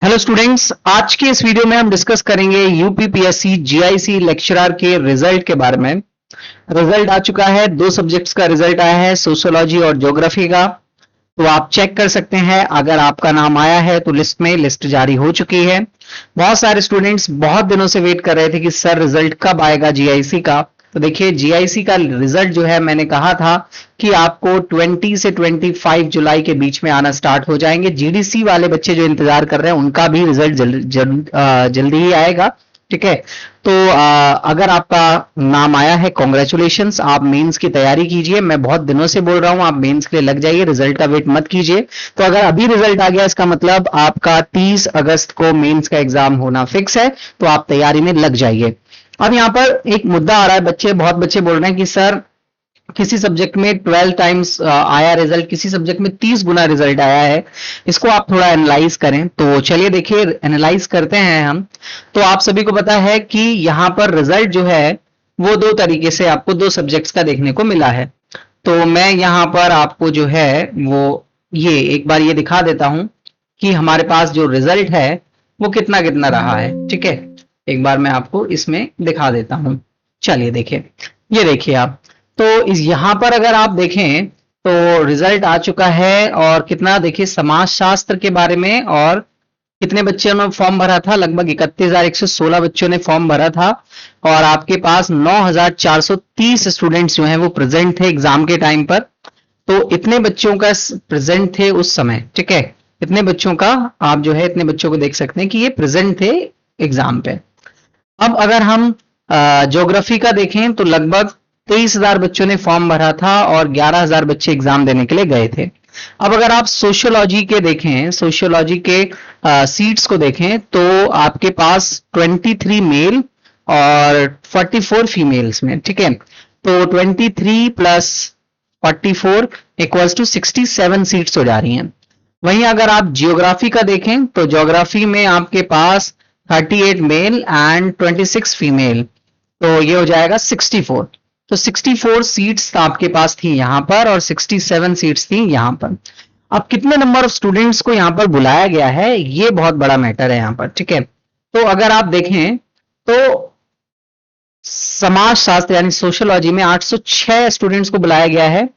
Hello students, आज के इस वीडियो में हम डिस्कस करेंगे यूपीपीएससी जीआईसी लेक्चरर के रिजल्ट के बारे में। रिजल्ट आ चुका है, दो सब्जेक्ट्स का रिजल्ट आया है, सोशियोलॉजी और ज्योग्राफी का। तो आप चेक कर सकते हैं, अगर आपका नाम आया है तो लिस्ट जारी हो चुकी है। बहुत सारे स्टूडेंट्स बहुत दिनों से वेट कर रहे थे कि सर रिजल्ट कब आएगा जीआईसी का। तो देखिए, जीआईसी का रिजल्ट जो है, मैंने कहा था कि आपको 20 से 25 जुलाई के बीच में आना स्टार्ट हो जाएंगे। जीडीसी वाले बच्चे जो इंतजार कर रहे हैं उनका भी रिजल्ट जल्दी ही आएगा। ठीक है, तो अगर आपका नाम आया है, कॉन्ग्रेचुलेशंस, आप मेंस की तैयारी कीजिए। मैं बहुत दिनों से बोल रहा हूं, आप मेंस के लिए लग जाइए, रिजल्ट का वेट मत कीजिए। तो अगर अभी रिजल्ट आ गया, इसका मतलब आपका 30 अगस्त को मेंस का एग्जाम होना फिक्स है, तो आप तैयारी में लग जाइए। अब यहाँ पर एक मुद्दा आ रहा है, बहुत बच्चे बोल रहे हैं कि सर किसी सब्जेक्ट में 12 टाइम्स आया रिजल्ट, किसी सब्जेक्ट में 30 गुना रिजल्ट आया है, इसको आप थोड़ा एनालाइज करें। तो चलिए देखिए, एनालाइज करते हैं हम। तो आप सभी को पता है कि यहाँ पर रिजल्ट जो है वो दो तरीके से आपको दो सब्जेक्ट्स का देखने को मिला है। तो मैं यहाँ पर आपको जो है वो ये एक बार ये दिखा देता हूं कि हमारे पास जो रिजल्ट है वो कितना कितना रहा है। ठीक है, एक बार मैं आपको इसमें दिखा देता हूं। चलिए देखिए, ये देखिए आप। तो इस यहां पर अगर आप देखें तो रिजल्ट आ चुका है, और कितना देखिए, समाजशास्त्र के बारे में, और कितने बच्चों ने फॉर्म भरा था, लगभग 31,116 बच्चों ने फॉर्म भरा था, और आपके पास 9,430 स्टूडेंट्स जो हैं वो प्रेजेंट थे एग्जाम के टाइम पर। तो इतने बच्चों का प्रेजेंट थे उस समय। ठीक है, इतने बच्चों का आप जो है, इतने बच्चों को देख सकते हैं कि ये प्रेजेंट थे एग्जाम पे। अब अगर हम ज्योग्राफी का देखें तो लगभग 23,000 बच्चों ने फॉर्म भरा था और 11,000 बच्चे एग्जाम देने के लिए गए थे। अब अगर आप सोशियोलॉजी के देखें, सोशियोलॉजी के सीट्स को देखें, तो आपके पास 23 मेल और 44 फीमेल्स में। ठीक है, तो 23 प्लस 44 इक्वल्स टू 67 सीट्स हो जा रही हैं। वहीं अगर आप जियोग्राफी का देखें तो जियोग्राफी में आपके पास 38 मेल एंड 26 फीमेल, तो ये हो जाएगा 64। तो 64 सीट्स आपके पास थी यहां पर, और 67 सीट्स थी यहां पर। अब कितने नंबर ऑफ स्टूडेंट्स को यहां पर बुलाया गया है, ये बहुत बड़ा मैटर है यहां पर। ठीक है, तो अगर आप देखें तो समाजशास्त्र यानी सोशियोलॉजी में 806 स्टूडेंट्स को बुलाया गया है,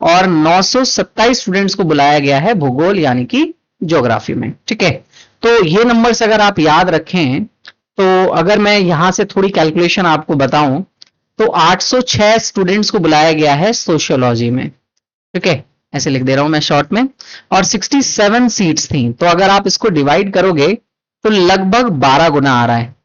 और 927 स्टूडेंट्स को बुलाया गया है भूगोल यानी कि ज्योग्राफी में। ठीक है, तो ये नंबर्स अगर आप याद रखें, तो अगर मैं यहां से थोड़ी कैलकुलेशन आपको बताऊं, तो 806 स्टूडेंट्स को बुलाया गया है सोशियोलॉजी में। ठीक है, ऐसे लिख दे रहा हूं मैं शॉर्ट में, और 67 सीट्स थी। तो अगर आप इसको डिवाइड करोगे तो लगभग 12 गुना आ रहा है,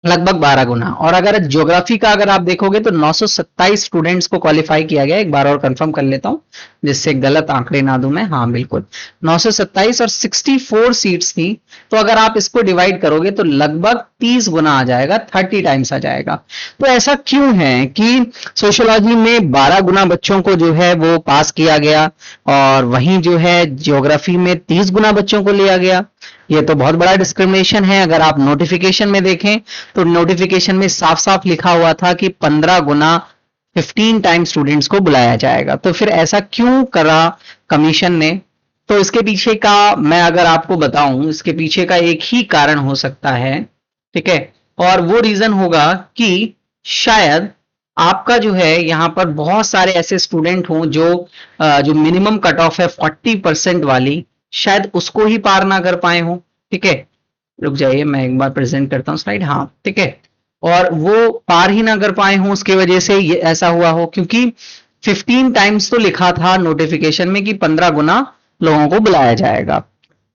लगभग 12 गुना। और अगर ज्योग्राफी का अगर आप देखोगे तो 927 स्टूडेंट्स को क्वालिफाई किया गया। एक बार और कंफर्म कर लेता हूं जिससे गलत आंकड़े ना दूं मैं। हाँ बिल्कुल, 927 और 64 सीट्स थी। तो अगर आप इसको डिवाइड करोगे तो लगभग 30 गुना आ जाएगा, 30 टाइम्स आ जाएगा। तो ऐसा क्यों है कि सोशियोलॉजी में 12 गुना बच्चों को जो है वो पास किया गया, और वहीं जो है ज्योग्राफी में 30 गुना बच्चों को लिया गया? ये तो बहुत बड़ा डिस्क्रिमिनेशन है। अगर आप नोटिफिकेशन में देखें तो नोटिफिकेशन में साफ साफ लिखा हुआ था कि 15 गुना 15 टाइम स्टूडेंट्स को बुलाया जाएगा। तो फिर ऐसा क्यों करा कमीशन ने? तो इसके पीछे का मैं अगर आपको बताऊं, इसके पीछे का एक ही कारण हो सकता है। ठीक है, और वो रीजन होगा कि शायद आपका जो है यहाँ पर बहुत सारे ऐसे स्टूडेंट हों जो मिनिमम कट ऑफ है 40% वाली, शायद उसको ही पार ना कर पाए हों। ठीक है, रुक जाइए, मैं एक बार प्रेजेंट करता हूं स्लाइड। हाँ ठीक है, और वो पार ही ना कर पाए हों, उसके वजह से ये ऐसा हुआ हो, क्योंकि 15 टाइम्स तो लिखा था नोटिफिकेशन में कि 15 गुना लोगों को बुलाया जाएगा।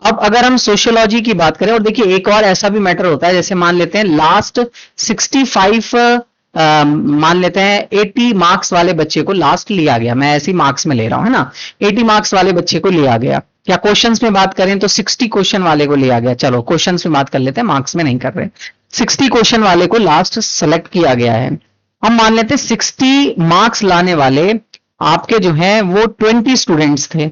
अब अगर हम सोशियोलॉजी की बात करें, और देखिए एक और ऐसा भी मैटर होता है, जैसे मान लेते हैं लास्ट 65 मान लेते हैं 80 मार्क्स वाले बच्चे को लास्ट लिया गया, मैं ऐसी मार्क्स में ले रहा हूं, है ना। 80 मार्क्स वाले बच्चे को लिया गया, या क्वेश्चंस में बात करें तो 60 क्वेश्चन वाले को लिया गया। चलो क्वेश्चंस में बात कर लेते हैं, मार्क्स में नहीं कर रहे। 60 क्वेश्चन वाले को लास्ट सेलेक्ट किया गया है। हम मान लेते हैं 60 मार्क्स लाने वाले आपके जो हैं वो 20 स्टूडेंट्स थे।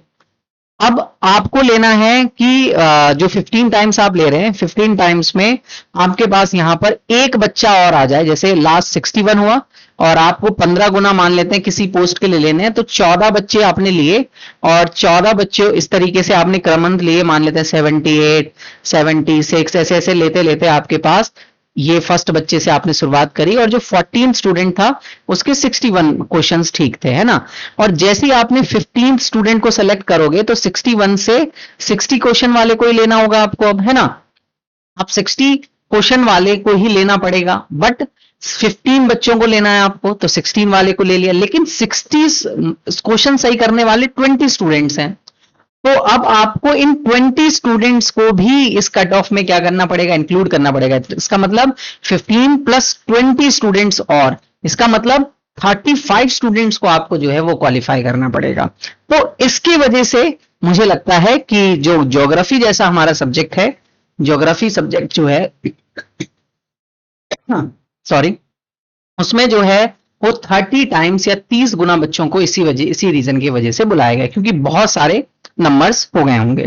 अब आपको लेना है कि जो 15 टाइम्स आप ले रहे हैं, 15 टाइम्स में आपके पास यहां पर एक बच्चा और आ जाए, जैसे लास्ट 61 हुआ और आपको 15 गुना मान लेते हैं किसी पोस्ट के लिए लेने हैं, तो 14 बच्चे आपने लिए और 14 बच्चे इस तरीके से आपने क्रमंत लिए, मान लेते हैं 78, 76, ऐसे ऐसे लेते लेते आपके पास ये फर्स्ट बच्चे से आपने शुरुआत करी और जो 14 स्टूडेंट था उसके 61 क्वेश्चंस ठीक थे, है ना। और जैसे ही आपने 15 स्टूडेंट को सेलेक्ट करोगे तो 61 से 60 क्वेश्चन वाले को ही लेना होगा आपको अब, है ना। अब 60 क्वेश्चन वाले को ही लेना पड़ेगा, बट 15 बच्चों को लेना है आपको, तो 16 वाले को ले लिया, लेकिन 60 क्वेश्चन सही करने वाले 20 स्टूडेंट्स हैं। तो अब आपको इन 20 स्टूडेंट्स को भी इस कट ऑफ में क्या करना पड़ेगा, इंक्लूड करना पड़ेगा। इसका मतलब 15 प्लस 20 स्टूडेंट्स, और इसका मतलब 35 स्टूडेंट्स को आपको जो है वो क्वालिफाई करना पड़ेगा। तो इसकी वजह से मुझे लगता है कि जो ज्योग्राफी जैसा हमारा सब्जेक्ट है, ज्योग्राफी सब्जेक्ट जो है सॉरी, उसमें जो है वो 30 टाइम्स या 30 गुना बच्चों को इसी रीजन की वजह से बुलाया गया, क्योंकि बहुत सारे नंबर्स हो गए होंगे।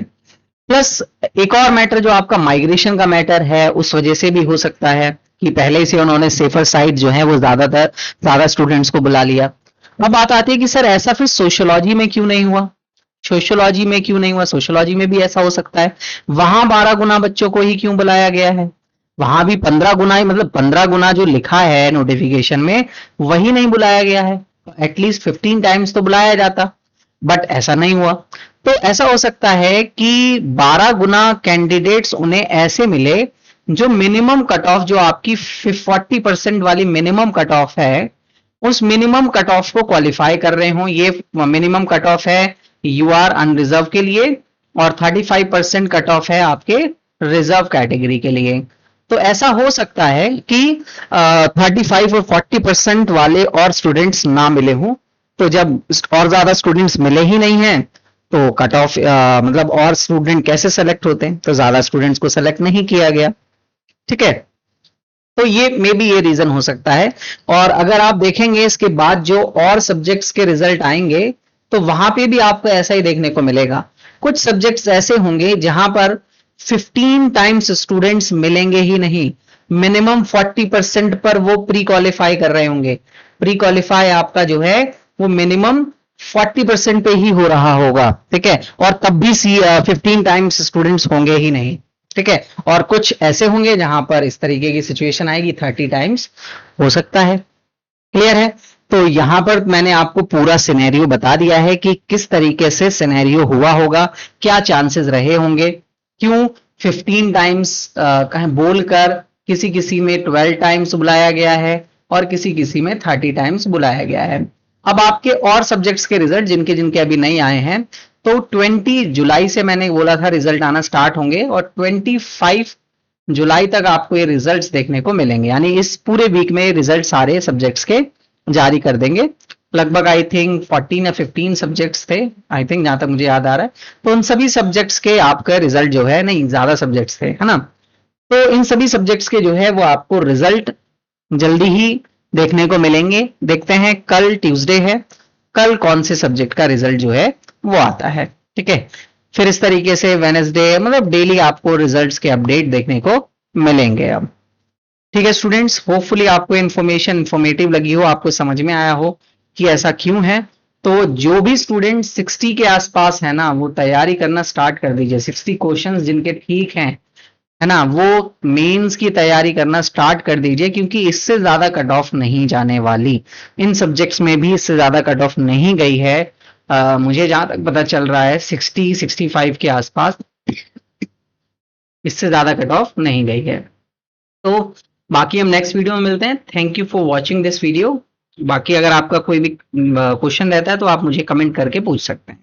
प्लस एक और मैटर जो आपका माइग्रेशन का मैटर है, उस वजह से भी हो सकता है कि पहले से उन्होंने सेफर साइड जो है वो ज्यादा स्टूडेंट्स को बुला लिया। अब बात आती है कि सर ऐसा फिर सोशियोलॉजी में क्यों नहीं हुआ, सोशियोलॉजी में क्यों नहीं हुआ, सोशियोलॉजी में भी ऐसा हो सकता है। वहां 12 गुना बच्चों को ही क्यों बुलाया गया है, वहां भी 15 गुना ही, मतलब 15 गुना जो लिखा है नोटिफिकेशन में वही नहीं बुलाया गया है। एटलीस्ट 15 टाइम्स तो बुलाया जाता, बट ऐसा नहीं हुआ। तो ऐसा हो सकता है कि 12 गुना कैंडिडेट्स उन्हें ऐसे मिले जो मिनिमम कट ऑफ, जो आपकी 40% वाली मिनिमम कट ऑफ है, उस मिनिमम कट ऑफ को क्वालिफाई कर रहे हो। ये मिनिमम कट ऑफ है यूआर अनरिजर्व के लिए, और 35% कट ऑफ है आपके रिजर्व कैटेगरी के लिए। तो ऐसा हो सकता है कि 35 और 40% वाले और स्टूडेंट्स ना मिले हों। तो जब और ज्यादा स्टूडेंट्स मिले ही नहीं हैं तो कट ऑफ मतलब और स्टूडेंट कैसे सेलेक्ट होते हैं, तो ज्यादा स्टूडेंट्स को सेलेक्ट नहीं किया गया, ठीक है। तो ये मे बी ये रीजन हो सकता है। और अगर आप देखेंगे इसके बाद जो और सब्जेक्ट्स के रिजल्ट आएंगे तो वहां पे भी आपको ऐसा ही देखने को मिलेगा। कुछ सब्जेक्ट्स ऐसे होंगे जहां पर 15 टाइम्स स्टूडेंट्स मिलेंगे ही नहीं, मिनिमम 40% पर वो प्री क्वालिफाई कर रहे होंगे। प्री क्वालिफाई आपका जो है वो मिनिमम 40% पे ही हो रहा होगा, ठीक है। और तब भी 15 टाइम्स स्टूडेंट्स होंगे ही नहीं, ठीक है। और कुछ ऐसे होंगे जहां पर इस तरीके की सिचुएशन आएगी 30 टाइम्स हो सकता है। क्लियर है। तो यहां पर मैंने आपको पूरा सिनेरियो बता दिया है कि किस तरीके से सिनेरियो हुआ होगा, क्या चांसेस रहे होंगे, क्यों 15 टाइम्स बोलकर किसी किसी में 12 टाइम्स बुलाया गया है और किसी किसी में 30 टाइम्स बुलाया गया है। अब आपके और सब्जेक्ट्स के रिजल्ट जिनके जिनके अभी नहीं आए हैं, तो 20 जुलाई से मैंने बोला था रिजल्ट आना स्टार्ट होंगे, और 25 जुलाई तक आपको ये रिजल्ट्स देखने को मिलेंगे। यानी इस पूरे वीक में रिजल्ट सारे सब्जेक्ट्स के जारी कर देंगे। लगभग आई थिंक 14 या 15 सब्जेक्ट्स थे, आई थिंक, जहां तक मुझे याद आ रहा है। तो उन सभी सब्जेक्ट्स के आपका रिजल्ट जो है, नहीं ज्यादा सब्जेक्ट्स थे, है ना। तो इन सभी सब्जेक्ट्स के जो है वो आपको रिजल्ट जल्दी ही देखने को मिलेंगे। देखते हैं, कल ट्यूसडे है, कल कौन से सब्जेक्ट का रिजल्ट जो है वो आता है, ठीक है। फिर इस तरीके से वेडनेसडे, मतलब डेली आपको रिजल्ट्स के अपडेट देखने को मिलेंगे अब, ठीक है स्टूडेंट्स। होपफुली आपको इन्फॉर्मेशन इंफॉर्मेटिव लगी हो, आपको समझ में आया हो कि ऐसा क्यों है। तो जो भी स्टूडेंट 60 के आसपास है ना, वो तैयारी करना स्टार्ट कर दीजिए। 60 क्वेश्चंस जिनके ठीक हैं, है ना, वो मेंस की तैयारी करना स्टार्ट कर दीजिए, क्योंकि इससे ज्यादा कट ऑफ नहीं जाने वाली। इन सब्जेक्ट्स में भी इससे ज्यादा कट ऑफ नहीं गई है। मुझे जहां तक पता चल रहा है 60-65 के आसपास, इससे ज्यादा कट ऑफ नहीं गई है। तो बाकी हम नेक्स्ट वीडियो में मिलते हैं। Thank you for watching this video. बाकी अगर आपका कोई भी क्वेश्चन रहता है तो आप मुझे कमेंट करके पूछ सकते हैं।